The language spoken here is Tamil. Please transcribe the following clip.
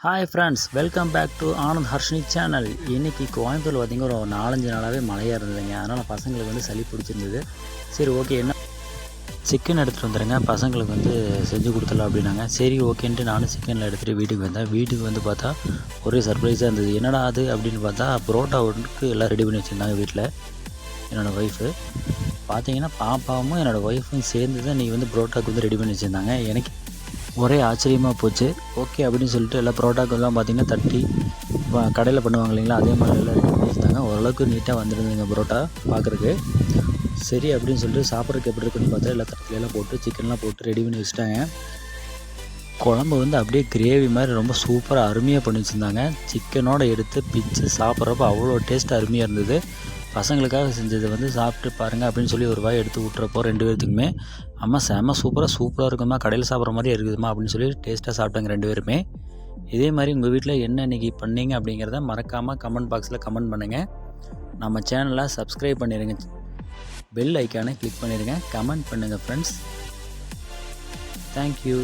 Hi friends, welcome back to Anand Harshini channel. இன்றைக்கி கோயம்புத்தூர் பார்த்திங்க ஒரு 4-5 நாளாகவே மழையாக இருந்ததுங்க. அதனால் பசங்களுக்கு வந்து சளி பிடிச்சிருந்தது. சரி ஓகே, என்ன சிக்கன் எடுத்துகிட்டு வந்துடுங்க, பசங்களுக்கு வந்து செஞ்சு கொடுத்துடலாம் அப்படின்னாங்க. சரி ஓகேன்ட்டு நானும் சிக்கனில் எடுத்துகிட்டு வீட்டுக்கு வந்தேன். வீட்டுக்கு வந்து பார்த்தா ஒரே சர்ப்ரைஸாக இருந்தது. என்னடா அது அப்படின்னு பார்த்தா புரோட்டா ஒன்றுக்கு எல்லாம் ரெடி பண்ணி வச்சுருந்தாங்க வீட்டில். என்னோடய ஒய்ஃபு பார்த்தீங்கன்னா பாப்பாவும் என்னோடய ஒய்ஃபும் சேர்ந்து தான் நீ வந்து புரோட்டாவுக்கு வந்து ரெடி பண்ணி வச்சுருந்தாங்க. எனக்கு ஒரே ஆச்சரியமாக போச்சு. ஓகே அப்படின்னு சொல்லிட்டு எல்லா புரோட்டாக்கெல்லாம் பார்த்திங்கன்னா தட்டி கடையில் பண்ணுவாங்க இல்லைங்களா, அதே மாதிரி எல்லாம் ரெடி பண்ணி வச்சுருந்தாங்க. ஓரளவுக்கு நீட்டாக வந்துருந்துங்க புரோட்டா பார்க்குறக்கு. சரி அப்படின்னு சொல்லிட்டு சாப்பிட்றதுக்கு எப்படி இருக்குன்னு பார்த்தா எல்லா தட்டிலெல்லாம் போட்டு சிக்கன்லாம் போட்டு ரெடி பண்ணி வச்சுட்டாங்க. குழம்பு வந்து அப்படியே கிரேவி மாதிரி ரொம்ப சூப்பராக அருமையாக பண்ணி வச்சுருந்தாங்க. சிக்கனோடு எடுத்து பிச்சு சாப்பிட்றப்ப அவ்வளோ டேஸ்ட்டாக அருமையாக இருந்தது. பசங்களுக்காக செஞ்சது வந்து சாப்பிட்டு பாருங்கள் அப்படின்னு சொல்லி ஒரு வாய் எடுத்து விட்றப்போ 2 பேர்த்துக்குமே அம்மா செம்ம சூப்பராக இருக்குமா, கடையில் சாப்பிட்ற மாதிரி இருக்குதுமா அப்படின்னு சொல்லி டேஸ்ட்டாக சாப்பிட்டாங்க 2 பேருமே. இதே மாதிரி உங்கள் வீட்டில் என்ன இன்றைக்கி பண்ணீங்க அப்படிங்கிறத மறக்காமல் கமெண்ட் பாக்ஸில் கமெண்ட் பண்ணுங்கள். நம்ம சேனலை சப்ஸ்கிரைப் பண்ணிடுங்க, பெல் ஐக்கானை கிளிக் பண்ணிடுங்க, கமெண்ட் பண்ணுங்கள் ஃப்ரெண்ட்ஸ். தேங்க்யூ.